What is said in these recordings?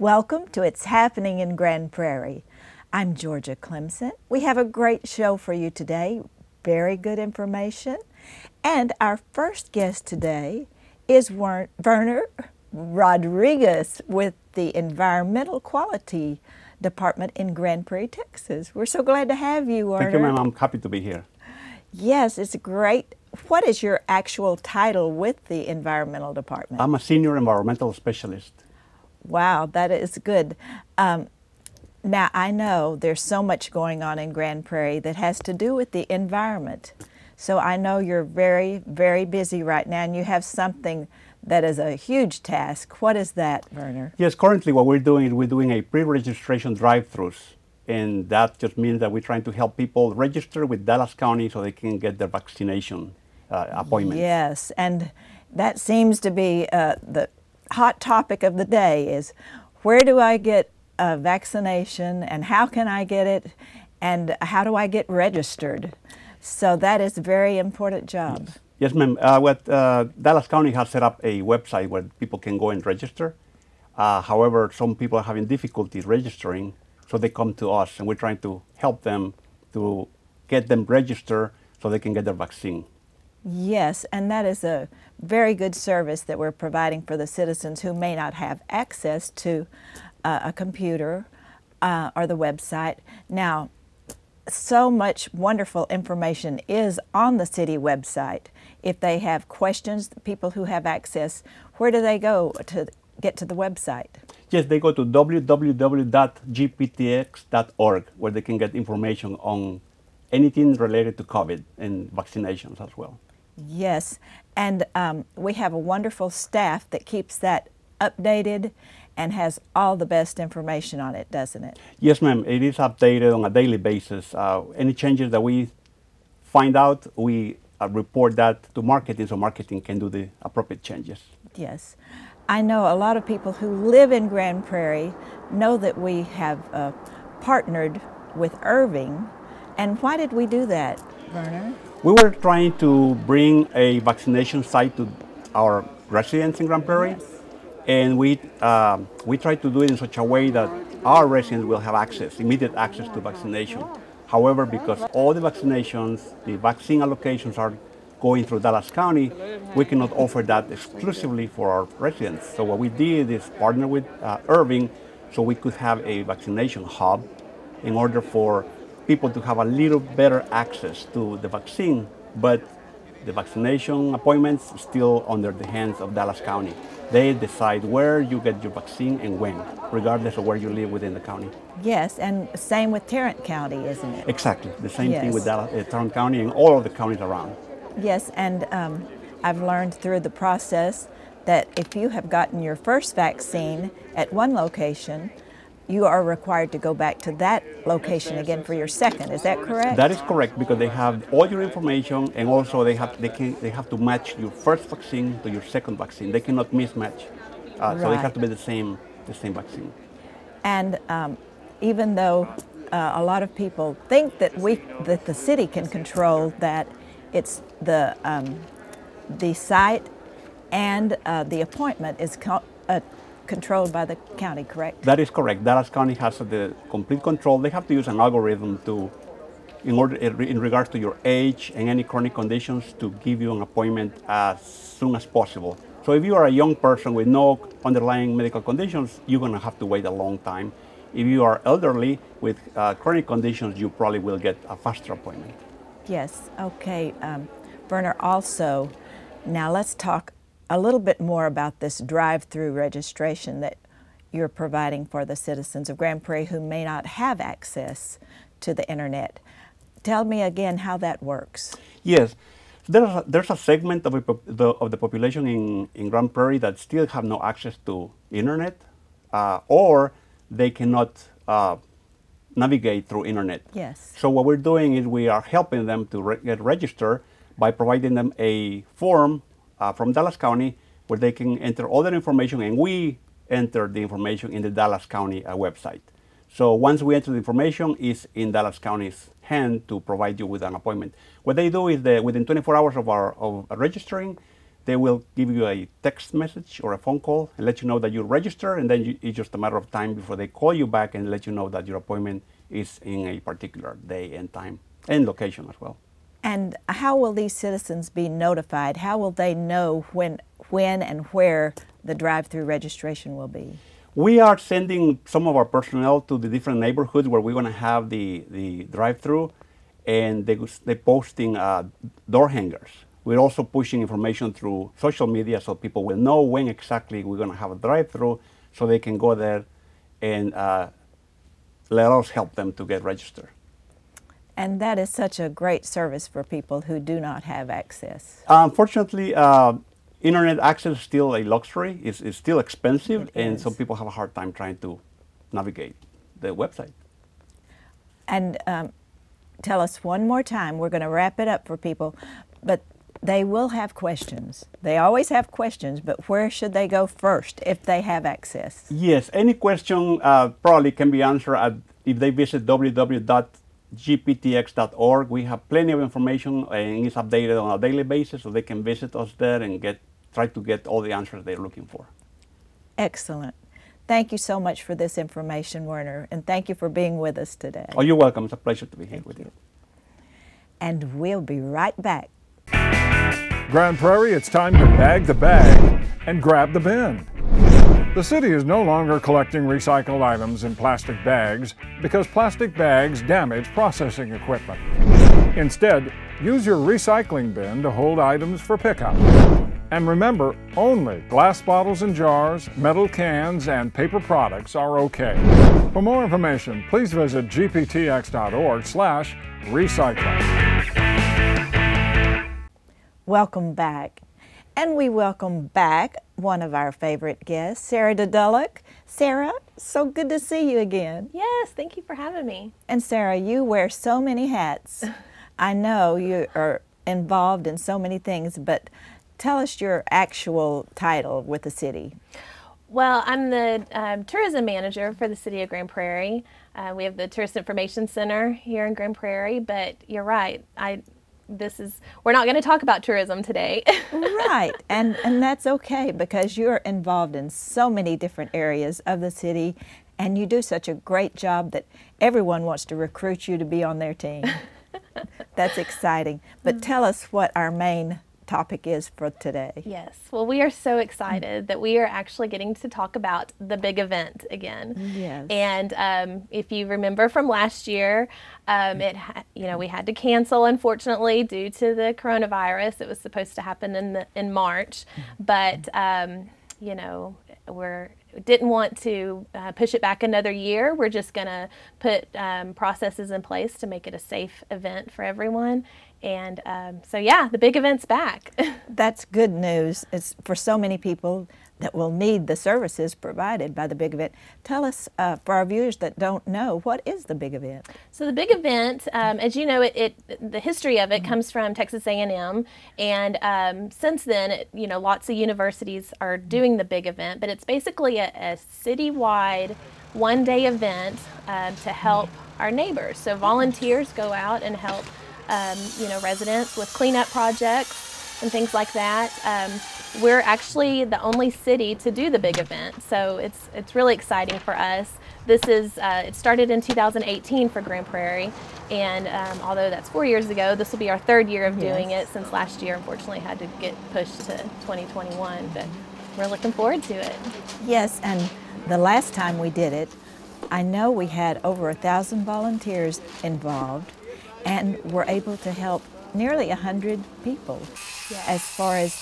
Welcome to It's Happening in Grand Prairie. I'm Georgia Clemson. We have a great show for you today, very good information. And our first guest today is Werner Rodriguez with the Environmental Quality Department in Grand Prairie, Texas. We're so glad to have you, Werner. Thank you, ma'am. I'm happy to be here. Yes, it's great. What is your actual title with the Environmental Department? I'm a senior environmental specialist. Wow, that is good. Now, I know there's so much going on in Grand Prairie that has to do with the environment. So I know you're very, very busy right now, and you have something that is a huge task. What is that, Werner? Yes, currently what we're doing is we're doing a pre-registration drive-thrus. And that just means that we're trying to help people register with Dallas County so they can get their vaccination appointments. Yes, and that seems to be the hot topic of the day is where do I get a vaccination and how can I get it and how do I get registered? So that is a very important job. Yes, ma'am. Dallas County has set up a website where people can go and register. However, some people are having difficulty registering, so they come to us and we're trying to help them to get them registered so they can get their vaccine. Yes, and that is a very good service that we're providing for the citizens who may not have access to a computer or the website. Now, so much wonderful information is on the city website. If they have questions, people who have access, where do they go to get to the website? Yes, they go to www.gptx.org where they can get information on anything related to COVID and vaccinations as well. Yes, and we have a wonderful staff that keeps that updated and has all the best information on it, doesn't it? Yes, ma'am. It is updated on a daily basis. Any changes that we find out, we report that to marketing so marketing can do the appropriate changes. Yes. I know a lot of people who live in Grand Prairie know that we have partnered with Irving. And why did we do that, Werner? We were trying to bring a vaccination site to our residents in Grand Prairie, yes. And we tried to do it in such a way that our residents will have access, immediate access to vaccination. However, because all the vaccinations, the vaccine allocations are going through Dallas County, we cannot offer that exclusively for our residents. So what we did is partner with Irving so we could have a vaccination hub in order for people to have a little better access to the vaccine, but the vaccination appointments still under the hands of Dallas County. They decide where you get your vaccine and when, regardless of where you live within the county. Yes, and same with Tarrant County, isn't it? Exactly, the same yes. thing with Tarrant County and all of the counties around. Yes, and I've learned through the process that if you have gotten your first vaccine at one location, you are required to go back to that location again for your second. Is that correct? That is correct, because they have all your information, and also they have to match your first vaccine to your second vaccine. They cannot mismatch, right. So they have to be the same vaccine. And even though a lot of people think that the city can control that, it's the site and the appointment is controlled by the county, correct? That is correct. Dallas County has the complete control. They have to use an algorithm in regards to your age and any chronic conditions to give you an appointment as soon as possible. So if you are a young person with no underlying medical conditions, you're going to have to wait a long time. If you are elderly with chronic conditions, you probably will get a faster appointment. Yes, okay. Werner, also, now let's talk a little bit more about this drive-through registration that you're providing for the citizens of Grand Prairie who may not have access to the internet. Tell me again how that works. Yes, there's a segment of the population in Grand Prairie that still have no access to internet, or they cannot navigate through internet. Yes. So what we're doing is we are helping them to get registered by providing them a form from Dallas County where they can enter all their information, and we enter the information in the Dallas County website. So once we enter the information, it's in Dallas County's hand to provide you with an appointment. What they do is that within 24 hours of registering, they will give you a text message or a phone call and let you know that you're registered, and then it's just a matter of time before they call you back and let you know that your appointment is in a particular day and time and location as well. And how will these citizens be notified? How will they know when and where the drive-through registration will be? We are sending some of our personnel to the different neighborhoods where we're going to have the drive-through, and they're posting door hangers. We're also pushing information through social media so people will know when exactly we're going to have a drive-through, so they can go there and let us help them to get registered. And that is such a great service for people who do not have access. Unfortunately, internet access is still a luxury. It's still expensive, and some people have a hard time trying to navigate the website. And tell us one more time, we're going to wrap it up for people, but they will have questions. They always have questions, but where should they go first if they have access? Yes, any question probably can be answered if they visit www.gptx.org. We have plenty of information, and it's updated on a daily basis, so they can visit us there and try to get all the answers they're looking for. Excellent. Thank you so much for this information, Werner, and thank you for being with us today. Oh, you're welcome. It's a pleasure to be here with you. And we'll be right back. Grand Prairie, it's time to bag the bag and grab the bin. The city is no longer collecting recycled items in plastic bags because plastic bags damage processing equipment. Instead, use your recycling bin to hold items for pickup. And remember, only glass bottles and jars, metal cans, and paper products are okay. For more information, please visit gptx.org/recycling. Welcome back. And we welcome back one of our favorite guests, Sarah Dedulek. Sarah, so good to see you again. Yes, thank you for having me. And Sarah, you wear so many hats. I know you are involved in so many things, but tell us your actual title with the city. Well, I'm the tourism manager for the city of Grand Prairie. We have the Tourist Information Center here in Grand Prairie, but you're right. We're not going to talk about tourism today. Right, and that's okay because you're involved in so many different areas of the city, and you do such a great job that everyone wants to recruit you to be on their team. That's exciting. But tell us what our main topic is for today. Yes, well, we are so excited that we are actually getting to talk about the big event again. Yes. And if you remember from last year, we had to cancel, unfortunately, due to the coronavirus. It was supposed to happen in March, but we didn't want to push it back another year. We're just going to put processes in place to make it a safe event for everyone. And so, yeah, the big event's back. That's good news. It's for so many people that will need the services provided by the big event. Tell us, for our viewers that don't know, what is the big event? So the big event, as you know, the history of it comes from Texas A&M, and since then, lots of universities are doing the big event, but it's basically a citywide one-day event to help our neighbors. So volunteers go out and help residents with cleanup projects and things like that. We're actually the only city to do the big event, so it's really exciting for us. This is it started in 2018 for Grand Prairie, and although that's 4 years ago, this will be our third year of doing it, since last year unfortunately had to get pushed to 2021, but we're looking forward to it. Yes, and the last time we did it, I know we had over 1,000 volunteers involved, and we're able to help nearly 100 people. Yes. As far as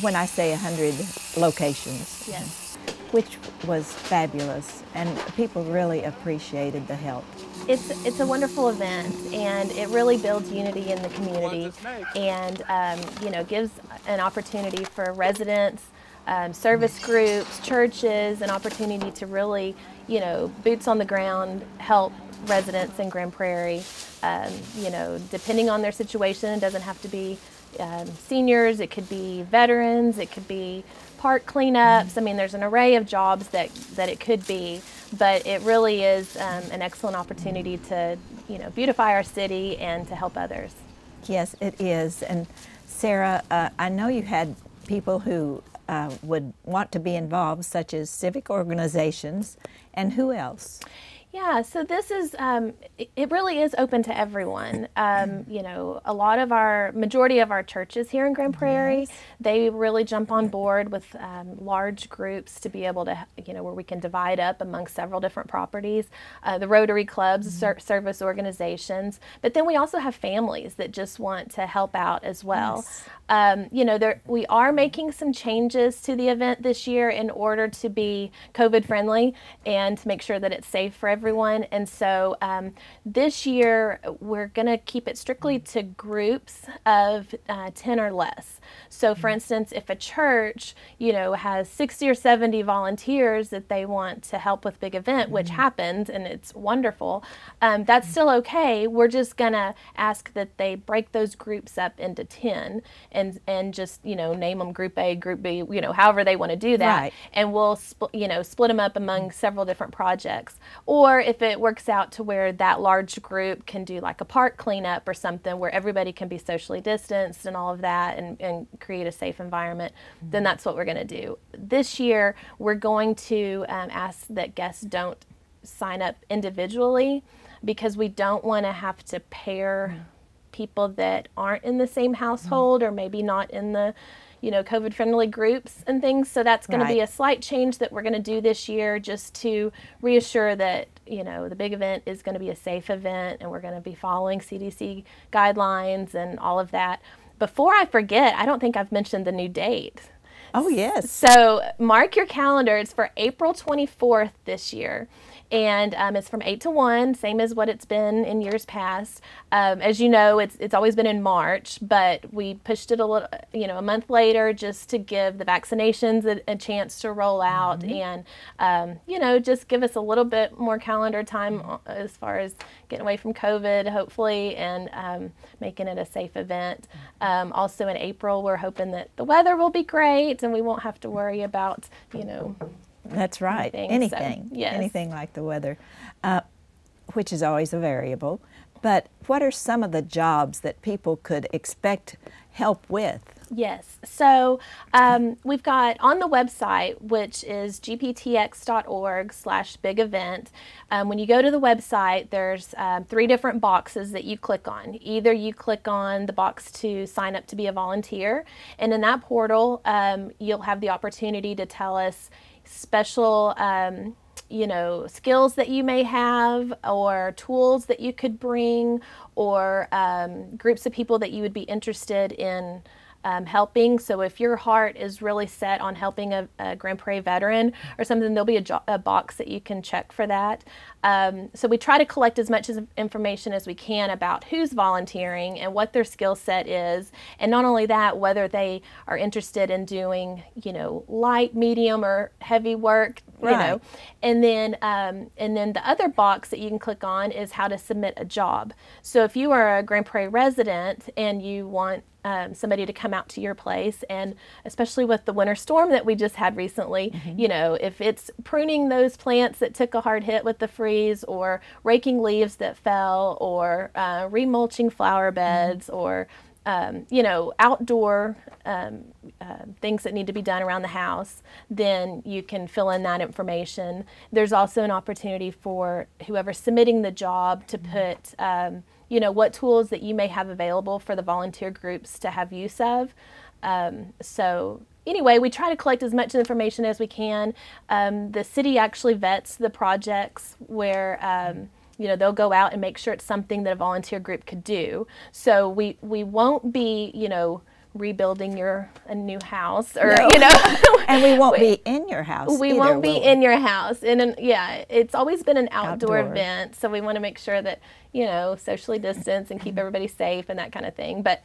when I say 100 locations. Yes. Which was fabulous, and people really appreciated the help. It's a wonderful event, and it really builds unity in the community, and gives an opportunity for residents, service groups, churches, an opportunity to really, boots on the ground, help residents in Grand Prairie. Depending on their situation, it doesn't have to be seniors, it could be veterans, it could be park cleanups. I mean, there's an array of jobs that it could be, but it really is an excellent opportunity to, beautify our city and to help others. Yes, it is. And Sarah, I know you had people who would want to be involved, such as civic organizations, and who else? Yeah, so this is, it really is open to everyone. You know, majority of our churches here in Grand Prairie, Yes. they really jump on board with large groups to be able to, you know, where we can divide up among several different properties. The Rotary clubs, service organizations, but then we also have families that just want to help out as well. Yes. You know, we are making some changes to the event this year in order to be COVID friendly and to make sure that it's safe for everyone. And so this year we're going to keep it strictly to groups of 10 or less. So for instance, if a church, you know, has 60 or 70 volunteers that they want to help with big event, which happens and it's wonderful, that's still okay. We're just going to ask that they break those groups up into 10 and just, you know, name them Group A, Group B, you know, however they want to do that. Right. And we'll, you know, split them up among several different projects. Or if it works out to where that large group can do like a park cleanup or something where everybody can be socially distanced and all of that and create a safe environment, then that's what we're going to do. This year, we're going to ask that guests don't sign up individually because we don't want to have to pair people that aren't in the same household or maybe not in the, you know, COVID friendly groups and things. So that's going to be a slight change that we're going to do this year just to reassure that, you know, the big event is going to be a safe event and we're going to be following CDC guidelines and all of that. Before I forget, I don't think I've mentioned the new date. Oh, yes. So mark your calendar. It's for April 24th this year. And it's from 8 to 1, same as what it's been in years past. As you know, it's always been in March, but we pushed it a little, you know, a month later just to give the vaccinations a chance to roll out and, you know, just give us a little bit more calendar time as far as getting away from COVID, hopefully, and making it a safe event. Also in April, we're hoping that the weather will be great and we won't have to worry about, you know, That's right. Anything. So, yes. Anything like the weather, which is always a variable. But what are some of the jobs that people could expect help with? Yes. So we've got on the website, which is gptx.org/big event. When you go to the website, there's 3 different boxes that you click on. Either you click on the box to sign up to be a volunteer, and in that portal, you'll have the opportunity to tell us special you know, skills that you may have or tools that you could bring or groups of people that you would be interested in helping. So if your heart is really set on helping a Grand Prairie veteran or something, there'll be a box that you can check for that. So we try to collect as much information as we can about who's volunteering and what their skill set is. And not only that, whether they are interested in doing, you know, light, medium, or heavy work, you know. And then the other box that you can click on is how to submit a job. So if you are a Grand Prairie resident and you want somebody to come out to your place, and especially with the winter storm that we just had recently, you know, if it's pruning those plants that took a hard hit with the freeze, or raking leaves that fell, or remulching flower beds, or you know, outdoor things that need to be done around the house, then you can fill in that information. There's also an opportunity for whoever's submitting the job to put you know, what tools that you may have available for the volunteer groups to have use of. So anyway, we try to collect as much information as we can. The city actually vets the projects where you know, they'll go out and make sure it's something that a volunteer group could do. So we won't be, you know, rebuilding a new house, or you know, and we won't be in your house. We either, won't be in your house. And yeah, it's always been an outdoor event, so we want to make sure that, you know, socially distance and keep everybody safe and that kind of thing. But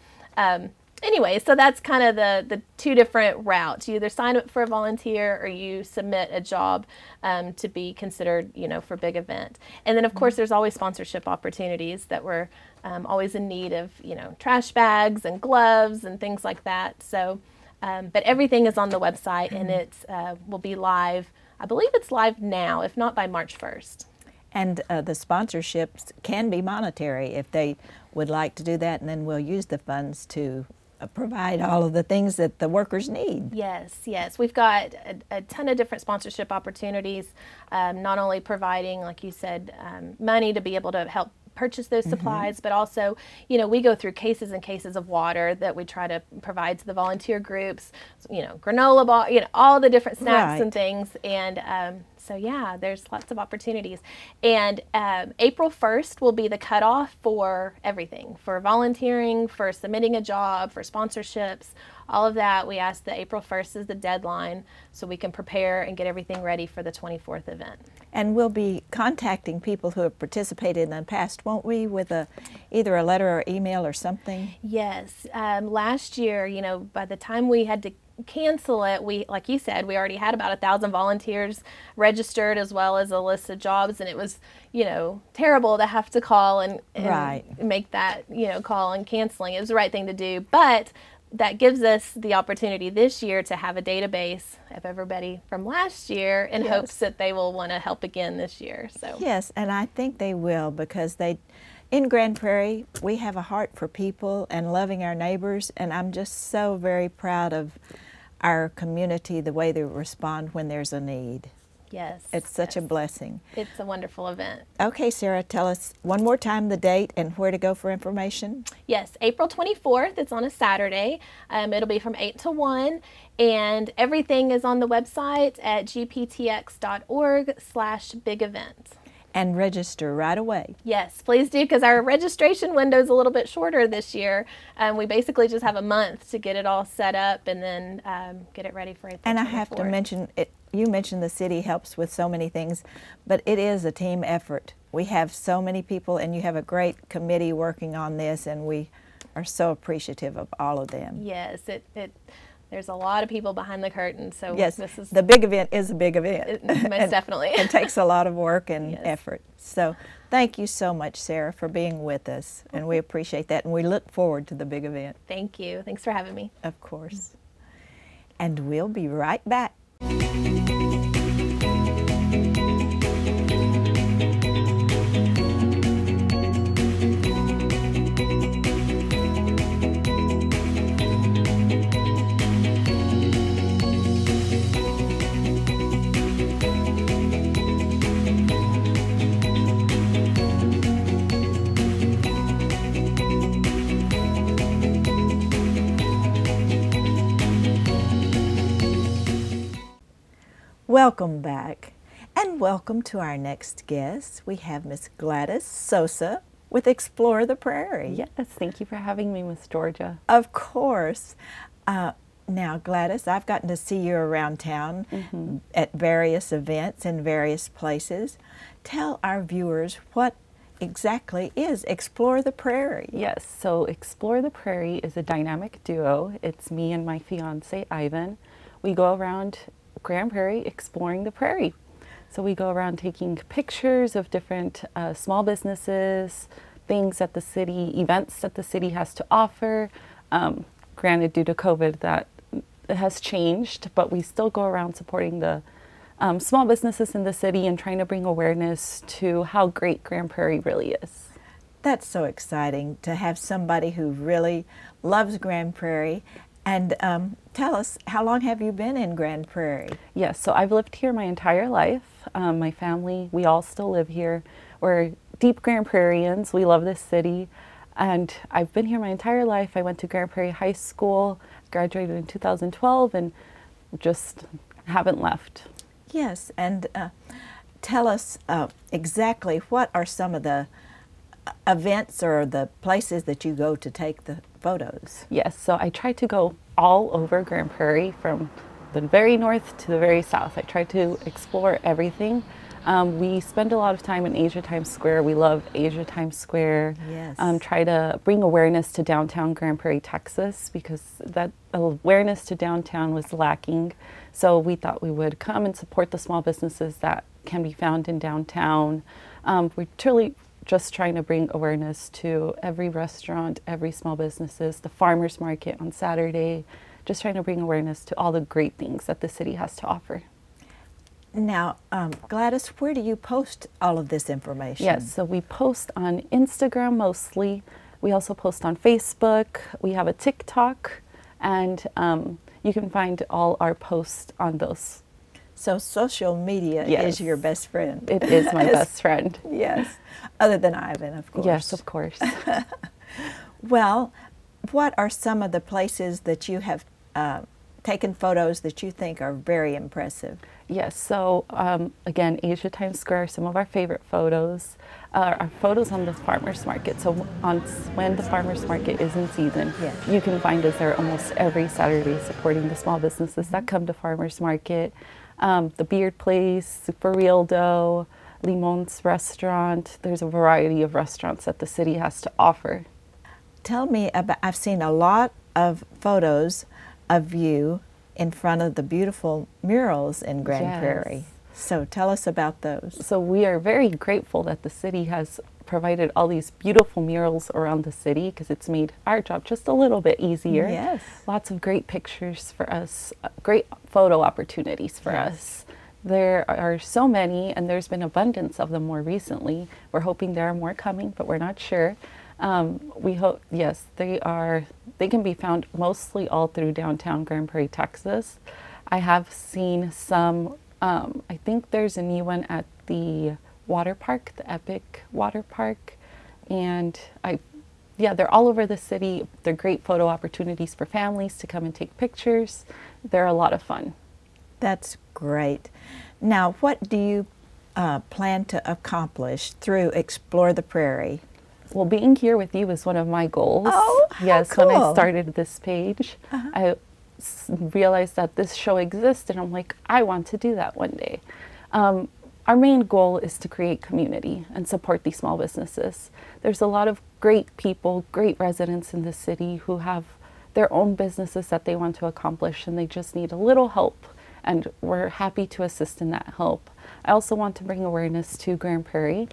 anyway, so that's kind of the 2 different routes. You either sign up for a volunteer or you submit a job to be considered, you know, for big event. And then of course there's always sponsorship opportunities that we're always in need of, you know, trash bags and gloves and things like that. So, but everything is on the website, and it's will be live. I believe it's live now, if not by March 1st. And the sponsorships can be monetary if they would like to do that, and then we'll use the funds to provide all of the things that the workers need. Yes, yes. We've got a ton of different sponsorship opportunities, not only providing, like you said, money to be able to help purchase those supplies, but also, you know, we go through cases and cases of water that we try to provide to the volunteer groups, you know, granola bar, you know, all the different snacks and things. And so, yeah, there's lots of opportunities. And April 1st will be the cutoff for everything, for volunteering, for submitting a job, for sponsorships, all of that. We ask that April 1st is the deadline so we can prepare and get everything ready for the 24th event. And we'll be contacting people who have participated in the past, won't we, with either a letter or email or something? Yes. Last year, you know, by the time we had to cancel it, we, like you said, we already had about 1,000 volunteers registered as well as a list of jobs, and it was, you know, terrible to have to call and make that, you know, call and canceling. It was the right thing to do, but that gives us the opportunity this year to have a database of everybody from last year in hopes that they will want to help again this year. So yes, and I think they will, because in Grand Prairie, we have a heart for people and loving our neighbors, and I'm just so very proud of our community, the way they respond when there's a need. Yes. It's such a blessing. It's a wonderful event. Okay, Sarah, tell us one more time the date and where to go for information. Yes, April 24th. It's on a Saturday. It'll be from 8 to 1, and everything is on the website at gptx.org/big-event. And register right away. Yes, please do, because our registration window is a little bit shorter this year. We basically just have a month to get it all set up and then get it ready for April 24th. And I have to mention, you mentioned the city helps with so many things, but it is a team effort. We have so many people, and you have a great committee working on this, and we are so appreciative of all of them. Yes, there's a lot of people behind the curtain. So yes, this is the big event is a big event. Most definitely. It takes a lot of work and effort. So thank you so much, Sarah, for being with us, and we appreciate that, and we look forward to the big event. Thank you. Thanks for having me. Of course. And we'll be right back. Welcome back, and welcome to our next guest. We have Miss Gladys Sosa with Explore the Prairie. Yes, thank you for having me, Miss Georgia. Of course. Now, Gladys, I've gotten to see you around town at various events in various places. Tell our viewers what exactly is Explore the Prairie. Yes, so Explore the Prairie is a dynamic duo. It's me and my fiance, Ivan. We go around Grand Prairie exploring the prairie. So we go around taking pictures of different small businesses, things that the city, events that the city has to offer. Granted, due to COVID, that has changed, but we still go around supporting the small businesses in the city and trying to bring awareness to how great Grand Prairie really is. That's so exciting to have somebody who really loves Grand Prairie. And tell us, how long have you been in Grand Prairie? Yes, so I've lived here my entire life. My family, we all still live here. We're deep Grand Prairians. We love this city. And I've been here my entire life. I went to Grand Prairie High School, graduated in 2012, and just haven't left. Yes, and tell us exactly what are some of the events or the places that you go to take the photos? Yes, so I try to go all over Grand Prairie, from the very north to the very south. I try to explore everything. We spend a lot of time in Asia Times Square. We love Asia Times Square. Yes. Try to bring awareness to downtown Grand Prairie, Texas, because that awareness to downtown was lacking. So we thought we would come and support the small businesses that can be found in downtown. We're truly just trying to bring awareness to every restaurant, every small businesses, the farmers market on Saturday, just trying to bring awareness to all the great things that the city has to offer. Now, Gladys, where do you post all of this information? Yes, so we post on Instagram mostly. We also post on Facebook. We have a TikTok, and you can find all our posts on those. So social media Yes. is your best friend. It is my best friend. Yes, other than Ivan, of course. Yes, of course. Well, what are some of the places that you have taken photos that you think are very impressive? Yes, so again, Asia Times Square are some of our favorite photos. Our photos on the farmers market. So when the farmers market is in season, Yes. you can find us there almost every Saturday supporting the small businesses that come to farmers market. The Beard Place, Super Real Dough, Limon's Restaurant. There's a variety of restaurants that the city has to offer. Tell me about, I've seen a lot of photos of you in front of the beautiful murals in Grand Yes. Prairie. So tell us about those. So we are very grateful that the city has provided all these beautiful murals around the city because it's made our job just a little bit easier. Yes. Lots of great pictures for us, great photo opportunities for Yes. us. There are so many, and there's been abundance of them more recently. We're hoping there are more coming, but we're not sure. We hope, yes, they can be found mostly all through downtown Grand Prairie, Texas. I have seen some, I think there's a new one at the water park, the Epic Water Park. And yeah, they're all over the city. They're great photo opportunities for families to come and take pictures. They're a lot of fun. That's great. Now, what do you plan to accomplish through Explore the Prairie? Well, being here with you is one of my goals. Oh, how yes, when I cool. started this page, I realized that this show existed. I'm like, I want to do that one day. Our main goal is to create community and support these small businesses. There's a lot of great people, great residents in the city who have their own businesses that they want to accomplish, and they just need a little help, and we're happy to assist in that help. I also want to bring awareness to Grand Prairie.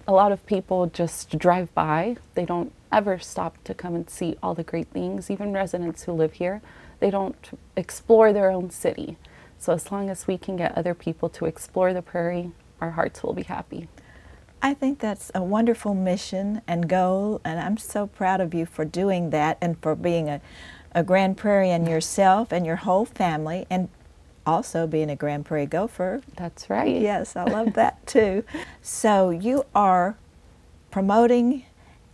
A lot of people just drive by. They don't ever stop to come and see all the great things. Even residents who live here, they don't explore their own city. So as long as we can get other people to explore the Prairie, our hearts will be happy. I think that's a wonderful mission and goal, and I'm so proud of you for doing that and for being a Grand Prairian yourself and your whole family, and also being a Grand Prairie gopher. That's right. Yes, I love that too. So you are promoting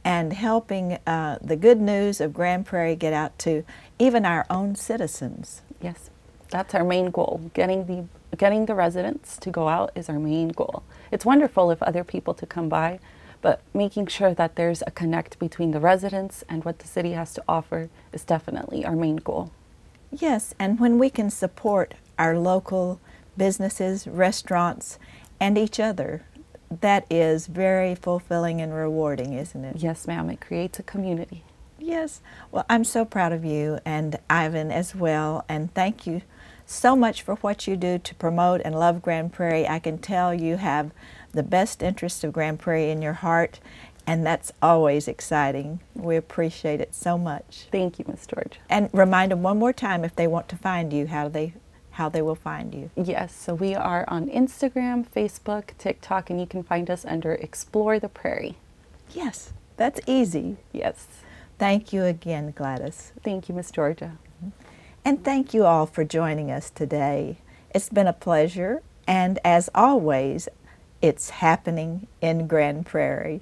and helping the good news of Grand Prairie get out to even our own citizens. Yes, that's our main goal. Getting the residents to go out is our main goal. It's wonderful if other people to come by, but making sure that there's a connect between the residents and what the city has to offer is definitely our main goal. Yes, and when we can support our local businesses, restaurants, and each other, that is very fulfilling and rewarding, isn't it? Yes, ma'am, it creates a community. Yes. Well, I'm so proud of you and Ivan as well, and thank you so much for what you do to promote and love Grand Prairie. I can tell you have the best interest of Grand Prairie in your heart, and that's always exciting. We appreciate it so much. Thank you, Ms. Georgia. And remind them one more time, if they want to find you, how they will find you. Yes, so we are on Instagram, Facebook, TikTok, and you can find us under Explore the Prairie. Yes, that's easy. Yes. Thank you again, Gladys. Thank you, Ms. Georgia. And thank you all for joining us today. It's been a pleasure, and as always, it's happening in Grand Prairie.